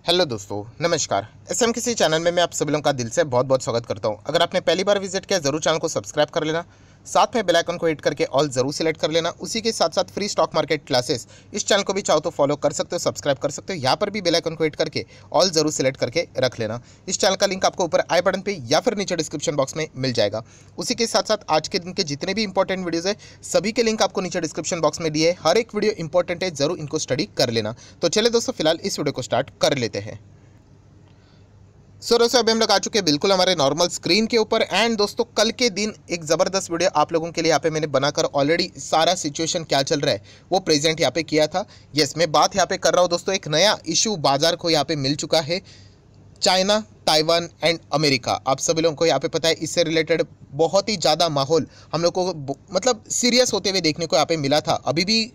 Hello दोस्तों, नमस्कार। SM किसी चैनल में मैं आप सभी लोगों का दिल से बहुत बहुत स्वागत करता हूं। अगर आपने पहली बार विजिट किया ज़रूर चैनल को सब्सक्राइब कर लेना, साथ में बेल आइकन को हिट करके ऑल ज़रूर सिलेक्ट कर लेना। उसी के साथ साथ फ्री स्टॉक मार्केट क्लासेस इस चैनल को भी चाहो तो फॉलो कर सकते हो, सब्सक्राइब कर सकते हो। यहाँ पर भी बेल आइकन को हिट करके ऑल ज़रूर सिलेक्ट करके रख लेना। इस चैनल का लिंक आपको ऊपर आई बटन पर या फिर नीचे डिस्क्रिप्शन बॉक्स में मिल जाएगा। उसी के साथ साथ आज के दिन के जितने भी इंपॉर्टेंट वीडियोज़ है सभी के लिंक आपको नीचे डिस्क्रिप्शन बॉक्स में दिए। हर एक वीडियो इंपॉर्टेंट है, ज़रूर इनको स्टडी कर लेना। तो चले दोस्तों, फिलहाल इस वीडियो को स्टार्ट कर लेते हैं। दोस्तों अभी हम लोग आ चुके हैं बिल्कुल हमारे नॉर्मल स्क्रीन के ऊपर। एंड दोस्तों कल के दिन एक ज़बरदस्त वीडियो आप लोगों के लिए यहाँ पे मैंने बनाकर ऑलरेडी सारा सिचुएशन क्या चल रहा है वो प्रेजेंट यहाँ पे किया था। यस, मैं बात यहाँ पे कर रहा हूँ दोस्तों, एक नया इशू बाजार को यहाँ पे मिल चुका है। चाइना, ताइवान एंड अमेरिका, आप सभी लोगों को यहाँ पे पता है, इससे रिलेटेड बहुत ही ज़्यादा माहौल हम लोग को मतलब सीरियस होते हुए देखने को यहाँ पे मिला था। अभी भी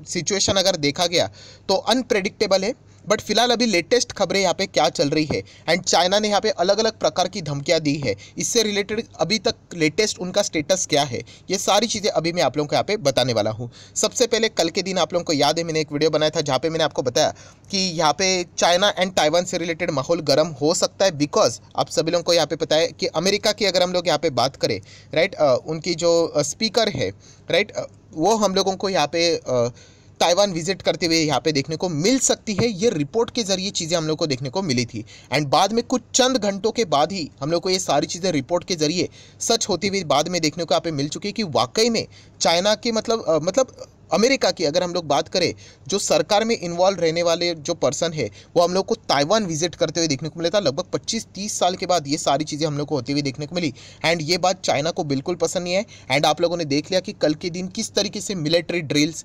सिचुएशन अगर देखा गया तो अनप्रेडिक्टेबल है, बट फिलहाल अभी लेटेस्ट खबरें यहाँ पे क्या चल रही है। एंड चाइना ने यहाँ पे अलग अलग प्रकार की धमकियाँ दी है, इससे रिलेटेड अभी तक लेटेस्ट उनका स्टेटस क्या है, ये सारी चीज़ें अभी मैं आप लोगों को यहाँ पे बताने वाला हूँ। सबसे पहले कल के दिन आप लोगों को याद है मैंने एक वीडियो बनाया था जहाँ पे मैंने आपको बताया कि यहाँ पे चाइना एंड ताइवान से रिलेटेड माहौल गर्म हो सकता है। बिकॉज आप सभी लोगों को यहाँ पे पता है कि अमेरिका की अगर हम लोग यहाँ पे बात करें, राइट, उनकी जो स्पीकर है, राइट, वो हम लोगों को यहाँ पे ताइवान विजिट करते हुए यहाँ पे देखने को मिल सकती है। ये रिपोर्ट के जरिए चीज़ें हम लोग को देखने को मिली थी। एंड बाद में कुछ चंद घंटों के बाद ही हम लोग को ये सारी चीज़ें रिपोर्ट के जरिए सच होती हुई बाद में देखने को यहाँ पे मिल चुकी है कि वाकई में चाइना की मतलब अमेरिका की अगर हम लोग बात करें, जो सरकार में इन्वॉल्व रहने वाले जो पर्सन है वो हम लोग को ताइवान विजिट करते हुए देखने को मिला था। लगभग 25-30 साल के बाद ये सारी चीज़ें हम लोग को होती हुई देखने को मिली। एंड ये बात चाइना को बिल्कुल पसंद नहीं है। एंड आप लोगों ने देख लिया कि कल के दिन किस तरीके से मिलिट्री ड्रिल्स,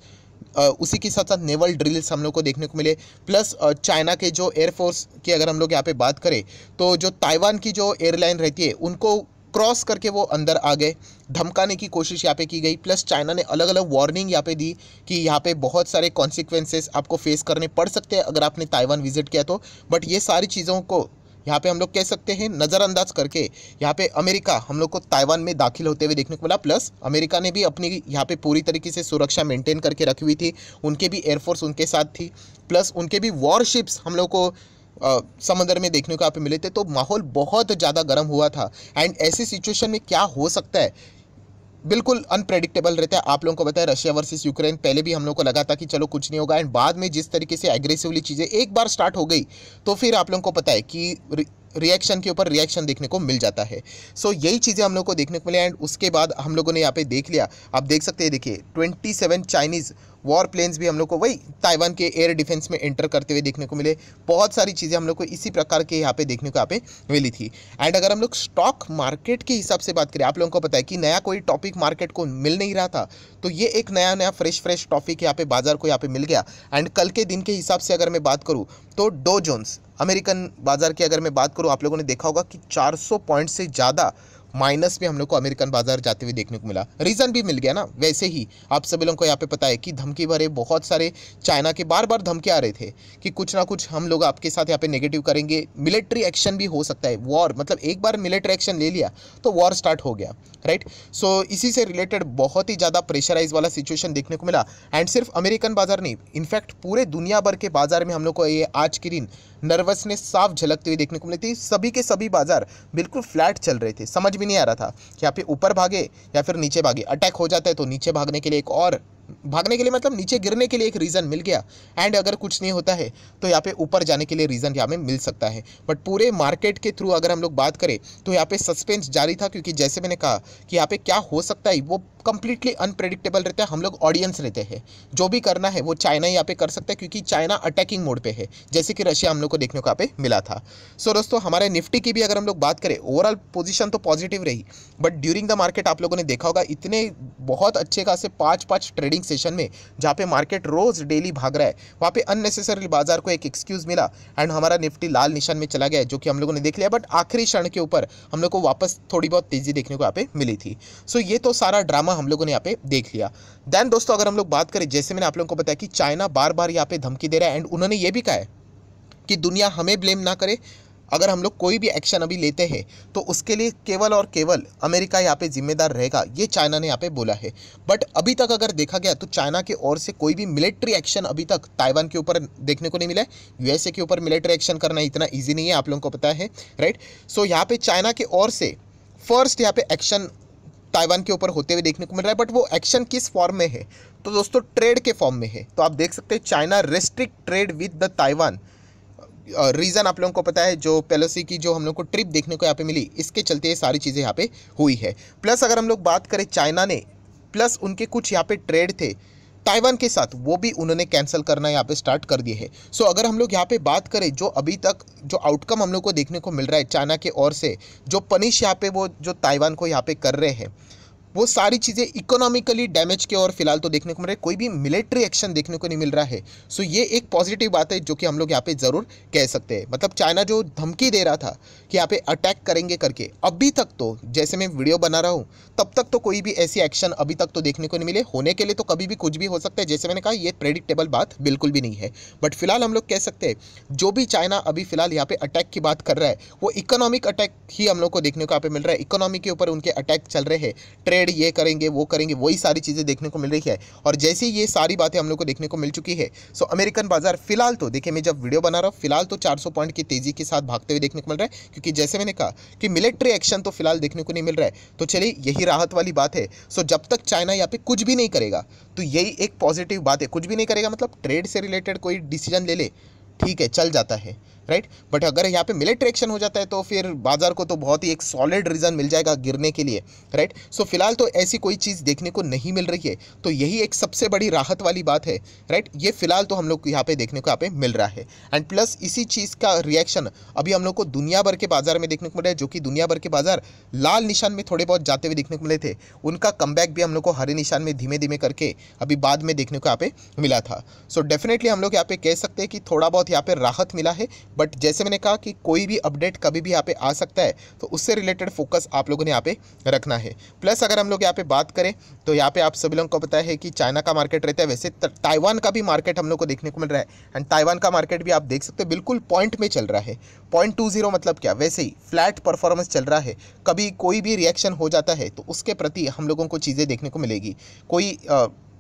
उसी के साथ साथ नेवल ड्रिल्स हम लोग को देखने को मिले। प्लस चाइना के जो एयरफोर्स की अगर हम लोग यहाँ पे बात करें तो जो ताइवान की जो एयरलाइन रहती है उनको क्रॉस करके वो अंदर आ गए, धमकाने की कोशिश यहाँ पे की गई। प्लस चाइना ने अलग अलग वार्निंग यहाँ पे दी कि यहाँ पे बहुत सारे कॉन्सिक्वेंसेस आपको फेस करने पड़ सकते हैं अगर आपने ताइवान विजिट किया तो। बट ये सारी चीज़ों को यहाँ पे हम लोग कह सकते हैं नज़रअंदाज करके यहाँ पे अमेरिका हम लोग को ताइवान में दाखिल होते हुए देखने को मिला। प्लस अमेरिका ने भी अपनी यहाँ पे पूरी तरीके से सुरक्षा मेंटेन करके रखी हुई थी, उनके भी एयरफोर्स उनके साथ थी, प्लस उनके भी वॉरशिप्स हम लोग को समंदर में देखने को यहाँ पे मिले थे। तो माहौल बहुत ज़्यादा गर्म हुआ था। एंड ऐसी सिचुएशन में क्या हो सकता है बिल्कुल अनप्रेडिक्टेबल रहता है। आप लोगों को बताया रशिया वर्सेस यूक्रेन, पहले भी हम लोग को लगा था कि चलो कुछ नहीं होगा। एंड बाद में जिस तरीके से एग्रेसिवली चीज़ें एक बार स्टार्ट हो गई तो फिर आप लोगों को पता है कि रिएक्शन के ऊपर रिएक्शन देखने को मिल जाता है। सो यही चीज़ें हम लोग को देखने को मिले। एंड उसके बाद हम लोगों ने यहाँ पे देख लिया, आप देख सकते हैं, देखिए 27 चाइनीज़ वॉर प्लेन्स भी हम लोग को वही ताइवान के एयर डिफेंस में एंटर करते हुए देखने को मिले। बहुत सारी चीज़ें हम लोग को इसी प्रकार के यहाँ पे देखने को यहाँ पे मिली थी। एंड अगर हम लोग स्टॉक मार्केट के हिसाब से बात करें, आप लोगों को पता है कि नया कोई टॉपिक मार्केट को मिल नहीं रहा था, तो ये एक नया फ्रेश टॉपिक यहाँ पे बाजार को यहाँ पे मिल गया। एंड कल के दिन के हिसाब से अगर मैं बात करूँ तो डो जोन्स अमेरिकन बाजार की अगर मैं बात करूँ, आप लोगों ने देखा होगा कि 400 पॉइंट से ज़्यादा माइनस में हम लोग को अमेरिकन बाजार जाते हुए देखने को मिला। रीज़न भी मिल गया ना। वैसे ही आप सभी लोगों को यहाँ पे पता है कि धमकी भरे बहुत सारे चाइना के बार बार धमकी आ रहे थे कि कुछ ना कुछ हम लोग आपके साथ यहाँ पे नेगेटिव करेंगे, मिलिट्री एक्शन भी हो सकता है। वॉर मतलब एक बार मिलिट्री एक्शन ले लिया तो वॉर स्टार्ट हो गया, राइट। सो इसी से रिलेटेड बहुत ही ज़्यादा प्रेशराइज वाला सिचुएशन देखने को मिला। एंड सिर्फ अमेरिकन बाजार नहीं, इनफैक्ट पूरे दुनिया भर के बाजार में हम लोग को ये आज के दिन नर्वसनेस साफ झलकती हुई देखने को मिली थी। सभी के सभी बाजार बिल्कुल फ्लैट चल रहे थे, समझ भी नहीं आ रहा था कि यहाँ पे ऊपर भागे या फिर नीचे भागे। अटैक हो जाता है तो नीचे भागने के लिए एक और भागने के लिए मतलब नीचे गिरने के लिए एक रीज़न मिल गया। एंड अगर कुछ नहीं होता है तो यहाँ पे ऊपर जाने के लिए रीज़न यहाँ में मिल सकता है। बट पूरे मार्केट के थ्रू अगर हम लोग बात करें तो यहाँ पे सस्पेंस जारी था, क्योंकि जैसे मैंने कहा कि यहाँ पे क्या हो सकता है वो कंप्लीटली अनप्रेडिक्टेबल रहता है। हम लोग ऑडियंस रहते हैं, जो भी करना है वो चाइना यहाँ पे कर सकता है, क्योंकि चाइना अटैकिंग मोड पे है, जैसे कि रशिया हम लोग को देखने को यहाँ पे मिला था। सो दोस्तों हमारे निफ्टी की भी अगर हम लोग बात करें, ओवरऑल पोजीशन तो पॉजिटिव रही, बट ड्यूरिंग द मार्केट आप लोगों ने देखा होगा इतने बहुत अच्छे खासे 5 ट्रेडिंग सेशन में जहाँ पे मार्केट रोज डेली भाग रहा है, वहाँ पे अननेसेसरी बाजार को एक एक्सक्यूज मिला एंड हमारा निफ्टी लाल निशान में चला गया, जो कि हम लोगों ने देख लिया। बट आखिरी क्षण के ऊपर हम लोग को वापस थोड़ी बहुत तेजी देखने को यहाँ पे मिली थी। सो ये तो सारा ड्रामा हम लोगों ने यहाँ पे देख लिया। देन दोस्तों अगर हम लोग बात करें, जैसे मैंने आप लोगों को बताया कि चाइना बार बार यहाँ पे धमकी दे रहा है। एंड उन्होंने ये भी कहा है कि दुनिया हमें ब्लेम ना करे, अगर हम लोग कोई भी एक्शन अभी लेते हैं तो उसके लिए केवल और केवल अमेरिका यहाँ पे जिम्मेदार रहेगा, ये चाइना ने यहाँ पे बोला है। बट अभी तक अगर देखा गया तो चाइना की ओर से कोई भी मिलिट्री एक्शन अभी तक ताइवान के ऊपर देखने को नहीं मिला है। यूएसए के ऊपर मिलिट्री एक्शन करना इतना ईजी नहीं है, आप लोगों को पता है, राइट। सो यहाँ पे चाइना की ओर से फर्स्ट यहाँ पे एक्शन ताइवान के ऊपर होते हुए देखने को मिल रहा है। बट वो एक्शन किस फॉर्म में है, तो दोस्तों ट्रेड के फॉर्म में है। तो आप देख सकते हैं China restrict trade with the Taiwan. Reason आप लोगों को पता है, जो पेलोसी की जो हम लोग को ट्रिप देखने को यहाँ पे मिली, इसके चलते ये सारी चीज़ें यहाँ पे हुई है। प्लस अगर हम लोग बात करें चाइना ने, प्लस उनके कुछ यहाँ पे ट्रेड थे ताइवान के साथ, वो भी उन्होंने कैंसिल करना यहाँ पे स्टार्ट कर दिए है। सो अगर हम लोग यहाँ पे बात करें, जो अभी तक जो आउटकम हम लोग को देखने को मिल रहा है चाइना के ओर से, जो पनिश यहाँ पे वो जो ताइवान को यहाँ पे कर रहे हैं, वो सारी चीज़ें इकोनॉमिकली डैमेज के और फिलहाल तो देखने को मिल रहा है, कोई भी मिलिट्री एक्शन देखने को नहीं मिल रहा है। सो ये एक पॉजिटिव बात है जो कि हम लोग यहाँ पे ज़रूर कह सकते हैं। मतलब चाइना जो धमकी दे रहा था कि यहाँ पे अटैक करेंगे करके, अभी तक तो जैसे मैं वीडियो बना रहा हूँ तब तक तो कोई भी ऐसी एक्शन अभी तक तो देखने को नहीं मिले। होने के लिए तो कभी भी कुछ भी हो सकता है, जैसे मैंने कहा ये प्रेडिक्टेबल बात बिल्कुल भी नहीं है। बट फिलहाल हम लोग कह सकते हैं जो भी चाइना अभी फिलहाल यहाँ पे अटैक की बात कर रहा है, वो इकोनॉमिक अटैक ही हम लोग को देखने को यहाँ पे मिल रहा है। इकोनॉमी के ऊपर उनके अटैक चल रहे हैं, ट्रेड ये करेंगे वो करेंगे, वही सारी चीज़ें देखने को मिल रही है। और जैसे ही ये सारी बातें हम लोग को देखने को मिल चुकी है, सो अमेरिकन बाजार फिलहाल तो देखिए, मैं जब वीडियो बना रहा हूँ फिलहाल तो 400 पॉइंट की तेजी के साथ भागते हुए देखने को मिल रहा है, क्योंकि जैसे मैंने कहा कि मिलिट्री एक्शन तो फिलहाल देखने को नहीं मिल रहा है। तो चलिए यही राहत वाली बात है। सो जब तक चाइना यहाँ पे कुछ भी नहीं करेगा तो यही एक पॉजिटिव बात है। कुछ भी नहीं करेगा मतलब ट्रेड से रिलेटेड कोई डिसीजन ले ले, ठीक है, चल जाता है, राइट। बट अगर यहाँ पे मिलिट्री एक्शन हो जाता है तो फिर बाजार को तो बहुत ही एक सॉलिड रीज़न मिल जाएगा गिरने के लिए, राइट। सो फिलहाल तो ऐसी कोई चीज़ देखने को नहीं मिल रही है, तो यही एक सबसे बड़ी राहत वाली बात है, राइट। ये फिलहाल तो हम लोग यहाँ पे देखने को यहाँ पे मिल रहा है। एंड प्लस इसी चीज़ का रिएक्शन अभी हम लोग को दुनिया भर के बाजार में देखने को मिल रहा है, जो कि दुनिया भर के बाजार लाल निशान में थोड़े बहुत जाते हुए देखने को मिले थे, उनका कमबैक भी हम लोग को हरे निशान में धीमे धीमे करके अभी बाद में देखने को यहाँ पे मिला था। सो डेफिनेटली हम लोग यहाँ पे कह सकते हैं कि थोड़ा बहुत यहाँ पे राहत मिला है। बट जैसे मैंने कहा कि कोई भी अपडेट कभी भी यहाँ पे आ सकता है, तो उससे रिलेटेड फोकस आप लोगों ने यहाँ पे रखना है। प्लस अगर हम लोग यहाँ पे बात करें तो यहाँ पे आप सभी लोगों को पता है कि चाइना का मार्केट रहता है, वैसे ताइवान का भी मार्केट हम लोग को देखने को मिल रहा है। एंड ताइवान का मार्केट भी आप देख सकते हैं बिल्कुल पॉइंट में चल रहा है। 0.20 मतलब क्या, वैसे ही फ्लैट परफॉर्मेंस चल रहा है। कभी कोई भी रिएक्शन हो जाता है तो उसके प्रति हम लोगों को चीज़ें देखने को मिलेगी। कोई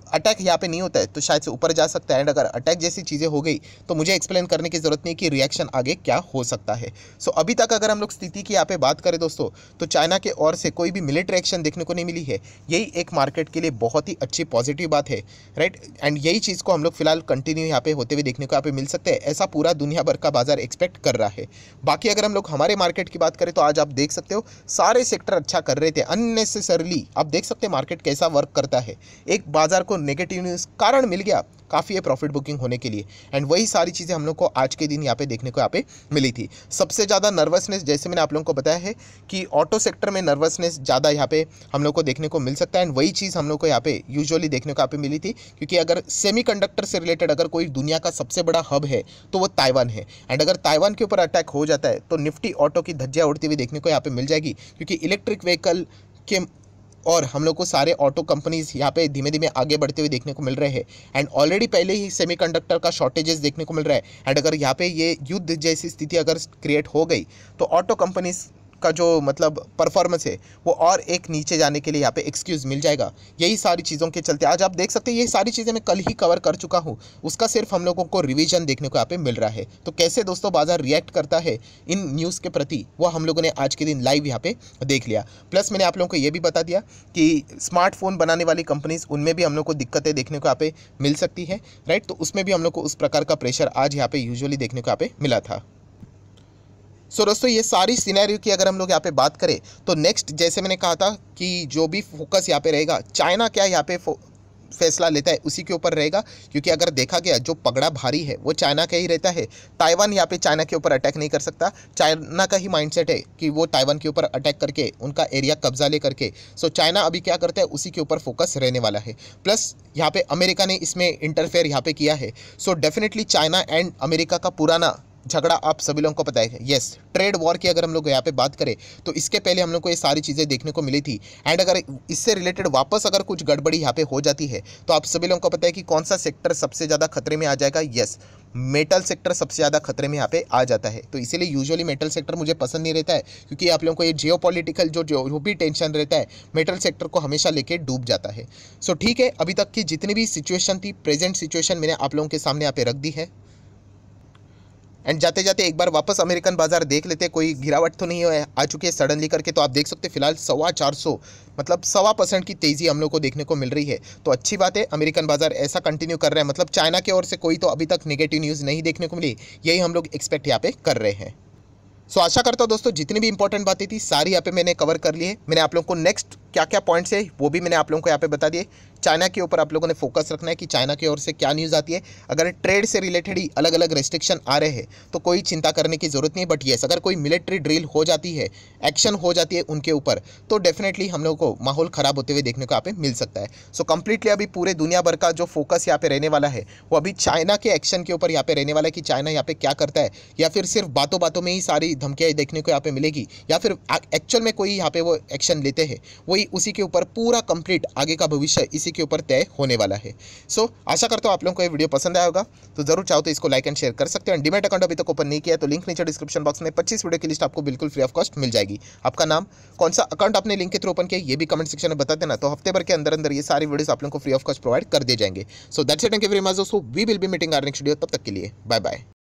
अटैक यहाँ पे नहीं होता है तो शायद से ऊपर जा सकता है। एंड अगर अटैक जैसी चीज़ें हो गई तो मुझे एक्सप्लेन करने की ज़रूरत नहीं कि रिएक्शन आगे क्या हो सकता है। सो अभी तक अगर हम लोग स्थिति की यहाँ पे बात करें दोस्तों, तो चाइना के ओर से कोई भी मिलिट्री एक्शन देखने को नहीं मिली है। यही एक मार्केट के लिए बहुत ही अच्छी पॉजिटिव बात है, राइट। एंड यही चीज़ को हम लोग फिलहाल कंटिन्यू यहाँ पे होते हुए देखने को यहाँ पे मिल सकते हैं, ऐसा पूरा दुनिया भर का बाजार एक्सपेक्ट कर रहा है। बाकी अगर हम लोग हमारे मार्केट की बात करें तो आज आप देख सकते हो सारे सेक्टर अच्छा कर रहे थे अननेसेसरली। आप देख सकते हैं मार्केट कैसा वर्क करता है। एक बाजार को नेगेटिव न्यूज़ कारण मिल गया काफ़ी है प्रॉफिट बुकिंग होने के लिए। एंड वही सारी चीज़ें हम लोग को आज के दिन यहाँ पे देखने को यहाँ पे मिली थी। सबसे ज़्यादा नर्वसनेस जैसे मैंने आप लोगों को बताया है कि ऑटो सेक्टर में नर्वसनेस ज़्यादा यहाँ पे हम लोग को देखने को मिल सकता है। एंड वही चीज़ हम लोग को यहाँ पे यूजुअली देखने को यहाँ पे मिली थी, क्योंकि अगर सेमीकंडक्टर से रिलेटेड अगर कोई दुनिया का सबसे बड़ा हब है तो वो ताइवान है। एंड अगर ताइवान के ऊपर अटैक हो जाता है तो निफ्टी ऑटो की धज्जियाँ उड़ती हुई देखने को यहाँ पे मिल जाएगी, क्योंकि इलेक्ट्रिक व्हीकल के और हम लोग को सारे ऑटो कंपनीज यहाँ पे धीमे धीमे आगे बढ़ते हुए देखने को मिल रहे हैं। एंड ऑलरेडी पहले ही सेमीकंडक्टर का शॉर्टेजेस देखने को मिल रहा है। एंड अगर यहाँ पे ये युद्ध जैसी स्थिति अगर क्रिएट हो गई तो ऑटो कंपनीज का जो मतलब परफॉर्मेंस है वो और एक नीचे जाने के लिए यहाँ पे एक्सक्यूज़ मिल जाएगा। यही सारी चीज़ों के चलते आज आप देख सकते हैं ये सारी चीज़ें मैं कल ही कवर कर चुका हूँ, उसका सिर्फ हम लोगों को रिवीजन देखने को यहाँ पे मिल रहा है। तो कैसे दोस्तों बाजार रिएक्ट करता है इन न्यूज़ के प्रति, वो हम लोगों ने आज के दिन लाइव यहाँ पे देख लिया। प्लस मैंने आप लोगों को ये भी बता दिया कि स्मार्टफोन बनाने वाली कंपनीज उनमें भी हम लोग को दिक्कतें देखने को यहाँ पे मिल सकती है, राइट। तो उसमें भी हम लोग को उस प्रकार का प्रेशर आज यहाँ पे यूजुअली देखने को यहाँ पे मिला था। सो दोस्तों ये सारी सिनेरियो की अगर हम लोग यहाँ पे बात करें तो नेक्स्ट जैसे मैंने कहा था कि जो भी फोकस यहाँ पे रहेगा, चाइना क्या यहाँ पे फैसला लेता है उसी के ऊपर रहेगा। क्योंकि अगर देखा गया जो पगड़ा भारी है वो चाइना का ही रहता है। ताइवान यहाँ पे चाइना के ऊपर अटैक नहीं कर सकता। चाइना का ही माइंडसेट है कि वो ताइवान के ऊपर अटैक करके उनका एरिया कब्जा ले करके, सो चाइना अभी क्या करता है उसी के ऊपर फोकस रहने वाला है। प्लस यहाँ पे अमेरिका ने इसमें इंटरफेयर यहाँ पे किया है। So definitely China and America का पुराना झगड़ा आप सभी लोगों को पता है। यस, ट्रेड वॉर की अगर हम लोग यहाँ पे बात करें तो इसके पहले हम लोग को ये सारी चीज़ें देखने को मिली थी। एंड अगर इससे रिलेटेड वापस अगर कुछ गड़बड़ी यहाँ पे हो जाती है तो आप सभी लोगों को पता है कि कौन सा सेक्टर सबसे ज़्यादा खतरे में आ जाएगा। यस, मेटल सेक्टर सबसे ज़्यादा खतरे में यहाँ पे आ जाता है। तो इसीलिए यूजुअली मेटल सेक्टर मुझे पसंद नहीं रहता है, क्योंकि आप लोगों को ये जियोपॉलिटिकल जो भी टेंशन रहता है मेटल सेक्टर को हमेशा लेके डूब जाता है। सो ठीक है, अभी तक की जितनी भी सिचुएशन थी, प्रेजेंट सिचुएशन मैंने आप लोगों के सामने यहाँ पे रख दी है। एंड जाते जाते एक बार वापस अमेरिकन बाजार देख लेते, कोई गिरावट तो नहीं आ चुकी है सडनली करके। तो आप देख सकते हैं फिलहाल 425 मतलब 1.25% की तेज़ी हम लोग को देखने को मिल रही है। तो अच्छी बात है, अमेरिकन बाजार ऐसा कंटिन्यू कर रहा है, मतलब चाइना की ओर से कोई तो अभी तक नेगेटिव न्यूज़ नहीं देखने को मिली, यही हम लोग एक्सपेक्ट यहाँ पे कर रहे हैं। सो आशा करता हूँ दोस्तों जितनी भी इंपॉर्टेंट बातें थी सारी यहाँ पे मैंने कवर कर ली है। मैंने आप लोगों को नेक्स्ट क्या क्या पॉइंट्स है वो भी मैंने आप लोगों को यहाँ पे बता दिए। चाइना के ऊपर आप लोगों ने फोकस रखना है कि चाइना की ओर से क्या न्यूज़ आती है। अगर ट्रेड से रिलेटेड ही अलग अलग रेस्ट्रिक्शन आ रहे हैं तो कोई चिंता करने की जरूरत नहीं है। बट येस, अगर कोई मिलिट्री ड्रिल हो जाती है, एक्शन हो जाती है उनके ऊपर, तो डेफिनेटली हम लोग को माहौल ख़राब होते हुए देखने को यहाँ पे मिल सकता है। सो कंप्लीटली अभी पूरे दुनिया भर का जो फोकस यहाँ पे रहने वाला है वो अभी चाइना के एक्शन के ऊपर यहाँ पे रहने वाला है कि चाइना यहाँ पे क्या करता है, या फिर सिर्फ बातों बातों में ही सारी धमकियाँ देखने को यहाँ पे मिलेगी, या फिर एक्चुअल में कोई यहाँ पे वो एक्शन लेते हैं, वही उसी के ऊपर पूरा कंप्लीट आगे का भविष्य इसी के ऊपर तय होने वाला है। सो आशा करता हूँ आप लोगों को ये वीडियो पसंद आया होगा। तो जरूर चाहो तो इसको लाइक एंड शेयर कर सकते हैं। डीमैट अकाउंट अभी तक ओपन नहीं किया तो लिंक नीचे डिस्क्रिप्शन बॉक्स में 25 वीडियो की लिस्ट आपको बिल्कुल फ्री ऑफ कॉस्ट मिल जाएगी। आपका नाम, कौन सा अकाउंट आपने लिंक के थ्रू ओपन किया, ये भी कमेंट सेक्शन में बता देना। तो हफ्ते भर के अंदर अंदर ये सारी वीडियोस आप लोगों को फ्री ऑफ कॉस्ट प्रोवाइड कर दिए जाएंगे। So that's it, thank you very much दोस्तों, we will be meeting our next video. तब तक के लिए बाय बाय।